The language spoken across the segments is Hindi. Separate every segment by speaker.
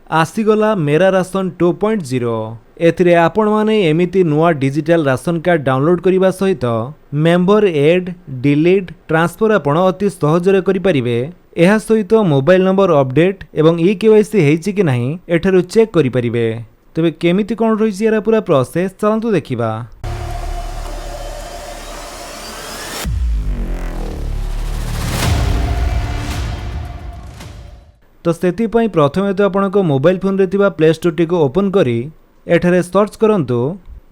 Speaker 1: आसीगला मेरा राशन 2.0 एथिरे आपण माने एमिति नुआ डिजिटल राशन कार्ड डाउनलोड करने सहित मेंबर एड डिलीट ट्रांसफर आपण अति सहजरे करि परिबे। एहा सहित मोबाइल नंबर अपडेट एवं ई-केवाईसी हेछि कि नाही एठारु चेक करि परिबे। तबे केमिति कोन रहिछि एरा पूरा प्रोसेस चलंतु देखिबा। तो सेतिपाई प्रथमे तो आपनको मोबाइल फोन रे थिबा प्ले स्टोर टी को ओपन करी एठारे सर्च करंतु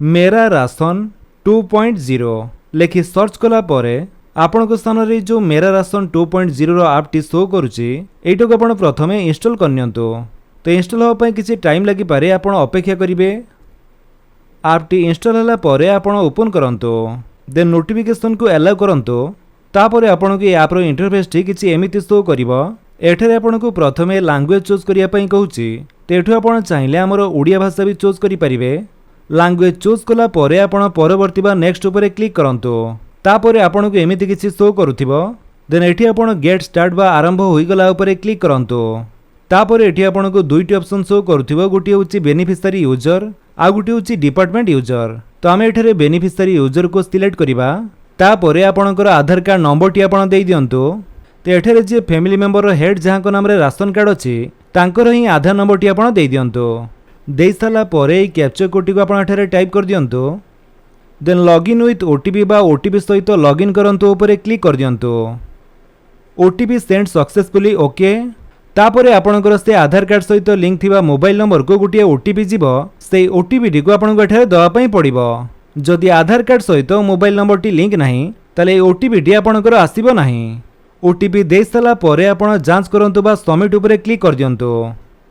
Speaker 1: मेरा राशन 2.0 लेखि सर्च कला परे आपनको स्थान रे जो मेरा राशन 2.0 रो ऐप टी शो करूची एइटो को आपण प्रथमे इंस्टॉल करनियंतु। तो इंस्टॉल होबा पई किछि टाइम लागि पारे आपण अपेक्षा करिवे। ऐप टी इंस्टॉल होला परे आपण ओपन करंतु देन नोटिफिकेशन को अलाउ करंतु। तापरे आपनको ए ऐप रो इंटरफेस टी किछि एमिति शो करिवो। एठारे आपनको प्रथमे लैंग्वेज चूज करिया पई कहूची तो एठु आपण चाहिले हमर ओडिया भाषा भी चूज करि परिबे। लैंग्वेज चूज कला परे आपण परवर्ती बा नेक्स्ट ऊपर क्लिक करंतु। तापरे आपनको एमिति किछि शो करूथिबो। देन एठी आपण गेट स्टार्ट बा आरंभ होई गला ऊपर क्लिक करंतु। तापरे एठी आपनको दुईटी ऑप्शन शो करूथिबो। गुटी होची बेनिफिशियरी यूजर आ गुटी होची डिपार्टमेंट यूजर। तो आमे एठारे बेनिफिशियरी यूजर को सिलेक्ट करिबा। तापरे आपणकर आधार कार्ड नंबर टी आपण देई दियंतु। तो एठारे जे फैमिली मेंबर हेड जहाँ को नाम रे राशन कार्ड अच्छी तांकर ही आधार नंबर टी आपण देई दियंतु। देई साला परे कैप्चा कोड को आपण एठारे टाइप कर दियंतु। देन लॉगिन विथ ओटीपी बा ओटीपी सहित लॉगिन करंतु ऊपर क्लिक कर दियंतु। OTP send successfully okay. तापरे आपणकर से आधार कार्ड सहित लिंक थिबा मोबाइल नंबर को गुटिया ओटीपी जीवो। से ओटीपी टी को आपण एठारे दवा पई पड़िबो। जदि आधार कार्ड सहित मोबाइल नंबर टी लिंक नाही ताले ओटीपी टी आपणकर आसीबो नाही। ओटीपी दे साला परे आपण जांच करंतु बा सबमिट ऊपर क्लिक कर दियंतु।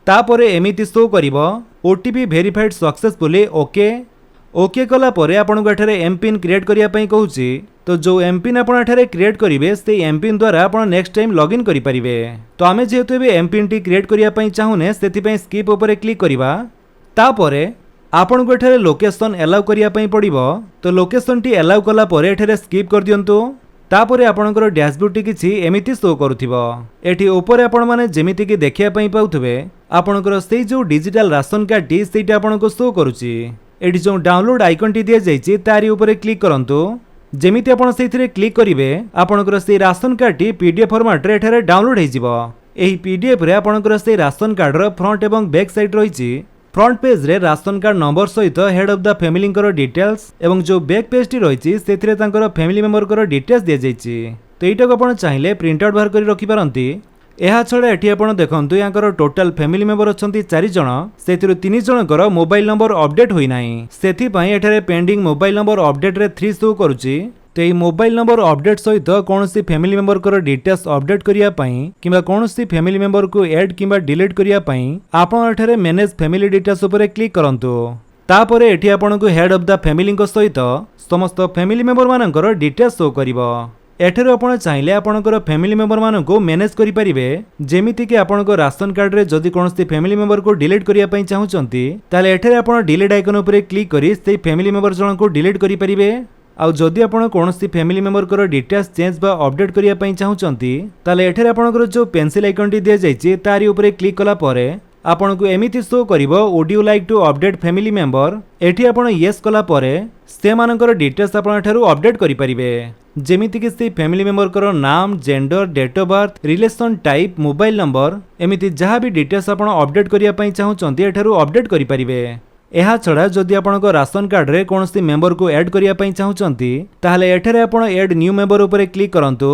Speaker 1: तापरे एमिति शो करिवो OTP verified successfully okay. Okay कला परे आपण को एठारे एम पिन क्रिएट करिया पई कहूची। तो जो एम पिन आपण एठारे क्रिएट करिवे से एम पिन द्वारा आपण नेक्स्ट टाइम लॉगिन करि परिवे। तो आमे जेहेतु एबे एम पिन टी क्रिएट करिया पई चाहुने सेति पई स्किप ऊपर क्लिक करिवा। तापरे आपण को एठारे लोकेशन अलाउ करिया पई पड़िवो। तो लोकेशन टी अलाउ कला परे एठारे स्किप कर दियंतु। तापरे आपणकर डैशबोर्ड टी किछि एमिति शो करूथिबो। एठी ऊपर आपण माने जेमिति कि देखिया पई पाउथबे आपणकर सेई जो डिजिटल राशन कार्ड टी सेटा आपणको शो करूची। एठी जो डाउनलोड आइकन टी दिया जायछि तारी ऊपर क्लिक करंतु। जेमिति आपण सेइथिरे क्लिक करिवे आपणकर सेई ration card T PDF format रे एठारे डाउनलोड हे जिवो। एही पीडीएफ रे आपणकर सेई राशन कार्ड रो फ्रंट एवं बैक साइड रहिछि। फ्रंट पेज रे राशन कार्ड नंबर सहित हेड ऑफ द फैमिली कर डिटेल्स एवं जो बैक पेज टी रहिछि सेथिरे तांकर फैमिली मेंबर कर डिटेल्स दिया जायछि। तो एटा को आपण चाहिले प्रिंट आउट बाहर करी रखि पारंती। एहा छडा एठी आपण देखंतु यांकर टोटल फैमिली मेंबर अछंती 4 जण। सेथिरु 3 जणकर मोबाइल नंबर अपडेट होई नाही। सेथि पई एठारे पेंडिंग मोबाइल नंबर अपडेट रे 3 शो करूछि। तो ये मोबाइल नंबर अपडेट सहित कौन सी फैमिली मेंबर को डिटेल्स अपडेट करिया पई किबा कौन सी फैमिली मेंबर को ऐड किबा डिलीट करिया पई आपण एठारे मैनेज फैमिली डिटेल्स ऊपर क्लिक करंतु। तापरे एठी आपण को हेड ऑफ द फैमिली को सहित समस्त फैमिली मेंबर मानकर डिटेल्स शो करिवो। एठारे आपण चाहिले आपणकर फैमिली मेंबर मान को मैनेज करि परिबे। जेमिति कि आपणको राशन कार्ड रे जदि कौन सी फैमिली मेंबर को डिलीट करिया पई चाहुचंती ताले एठारे आपण डिलीट आइकन ऊपर क्लिक करी से फैमिली मेंबर जण को डिलीट करि परिबे। आउ जदि आपण कोनोसी फैमिली मेंबर को डिटेल्स चेंज बा अपडेट करिया पई चाहुचंती ताले एठारे आपणकर जो पेंसिल आइकन टी दिया जायछि तारी ऊपर क्लिक कला परे आपनको एमिति शो करिवो would you like to update family member. एठी आपण यस कला परे से मानकर डिटेल्स आपण एठारु अपडेट करि परिबे। जेमिति कि से फैमिली मेंबर को नाम gender date of birth relation type mobile number एमिति जहाँ भी डिटेल्स आपण अपडेट करिया पई चाहुचंती एठारु अपडेट करि परिबे। एहा छड़ा जदि आपणको राशन कार्ड रे कोनोसी मेंबर को ऐड करिया पई चाहुचंती ताहाले एठारे आपण ऐड न्यू मेंबर ऊपर क्लिक करंतु।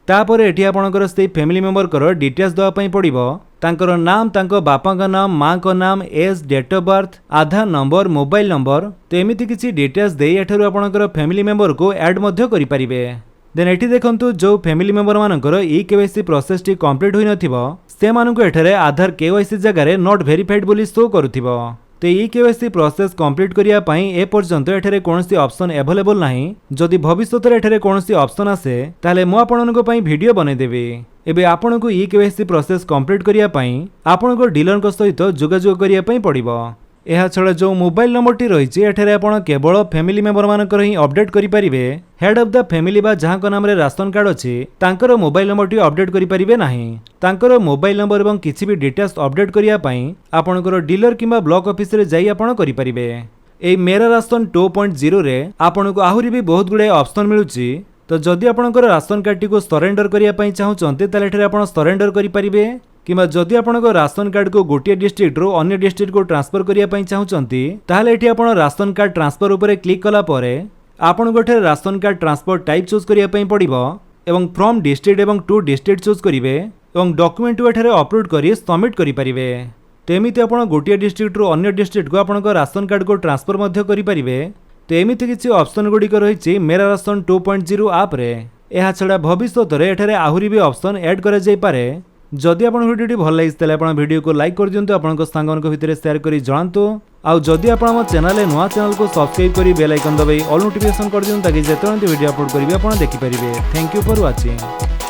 Speaker 1: तापर एठी आपणकर से फैमिली मेंबर को डिटेल्स दवा पई पड़िबो। तांकर नाम तांको बापा का नाम मां का नाम age date of birth Aadhaar number mobile number तो एमिति किछि डिटेल्स देई एठारु आपणकर फैमिली मेंबर को ऐड मध्य करि परिबे। देन एठी देखंतु जो फैमिली मेंबर मानकर ई-केवाईसी प्रोसेस टी कंप्लीट होई नथिबो से मानकु एठारे आधार केवाईसी जगह रे नॉट वेरीफाइड बोली शो करूथिबो। तो ई-केवाईसी प्रोसेस कंप्लीट करिया पई ए पर्यंत एठारे कोनोसी ऑप्शन अवेलेबल नाही। जदि भविष्यत रे एठारे कोनोसी ऑप्शन आसे ताले मो आपनको पई वीडियो बनै देबी। एबे आपनको ई-केवाईसी प्रोसेस कंप्लीट करिया पई आपनको डीलर को सहित जोगाजोग करिया पई पड़िबो। ଏହା ଛଡ଼ା ଯେଉଁ ମୋବାଇଲ ନମ୍ବରଟି ରହିଛି ଏଠାରେ ଆପଣ କେବଳ ଫ୍ୟାମିଲି ମେମ୍ବର ମାନଙ୍କର ହିଁ ଅପଡେଟ୍ କରିପାରିବେ। ହେଡ୍ ଅଫ୍ ଦ ଫ୍ୟାମିଲି ବା ଯାହାଙ୍କ ନାମରେ ରାସନ କାର୍ଡ ଅଛି ତାଙ୍କର ମୋବାଇଲ ନମ୍ବରଟି ଅପଡେଟ୍ କରିପାରିବେ ନାହିଁ। ତାଙ୍କର ମୋବାଇଲ ନମ୍ବର ଏବଂ କିଛି ବି ଡିଟେଲ୍ସ ଅପଡେଟ୍ କରିବା ପାଇଁ ଆପଣଙ୍କର ଡିଲର କିମ୍ବା ବ୍ଲକ ଅଫିସରେ ଯାଇ ଆପଣ କରିପାରିବେ। এই মেরা রাশন 2.0 ରେ ଆପଣଙ୍କୁ ଆହୁରି ବି ବହୁତ ଗୁଡ଼ାଏ ଅପସନ୍ ମିଳୁଛି। ତ ଯଦି ଆପଣଙ୍କର ରାସନ କାର୍ଡଟିକୁ ସରେଣ୍ଡର କରିବା ପାଇଁ ଚାହୁଁଛନ୍ତି ତାହେଲେ ଏଠାରେ ଆପଣ ସରେଣ୍ଡର କରିପାରିବେ, କିମ୍ବା ଯଦି ଆପଣଙ୍କ ରାସନ କାର୍ଡକୁ ଗୋଟିଏ ଡିଷ୍ଟ୍ରିକ୍ଟରୁ ଅନ୍ୟ ଡିଷ୍ଟ୍ରିକ୍ଟକୁ ଟ୍ରାନ୍ସଫର କରିବା ପାଇଁ ଚାହୁଁଛନ୍ତି ତାହେଲେ ଏଠି ଆପଣ ରାସନ କାର୍ଡ ଟ୍ରାନ୍ସଫର ଉପରେ କ୍ଲିକ୍ କଲା ପରେ ଆପଣଙ୍କୁ ଏଠାରେ ration card transfer type choose କରିବା ପାଇଁ ପଡ଼ିବ ଏବଂ ଫ୍ରମ୍ ଡିଷ୍ଟ୍ରିକ୍ଟ ଏବଂ ଟୁ ଡିଷ୍ଟ୍ରିକ୍ଟ ଚୁଜ୍ କରିବେ ଏବଂ ଡକ୍ୟୁମେଣ୍ଟକୁ ଏଠାରେ ଅପଲୋଡ୍ କରି ସବମିଟ୍ କରିପାରିବେ। तेमिति आपण गोटे डिस्ट्रिक्टरू अन्य डिस्ट्रिक्ट को आपण राशन कार्ड को ट्रांसफर मध्य करिपारिबे। तो एमिति किछि ऑप्शन गुड़िक रही मेरा राशन 2.0 आप रे। एहा छड़ा भविष्य रे एठारे आहुरी भी ऑप्शन ऐड करा जाय पारे। जदि आपण वीडियोटी भल लागिस तले आपण वीडियो को लाइक कर दियंतु, आपण सांगन भितर शेयर करी जणांतु। आउ जदि आपण हम चैनल नुआ चैनल को सब्सक्राइब करी बेल आइकन दबाई ऑल नोटिफिकेशन कर दियंतु ताकि जेतों वीडियो अपलोड करिवे आपण देखि परिबे। Thank you for watching.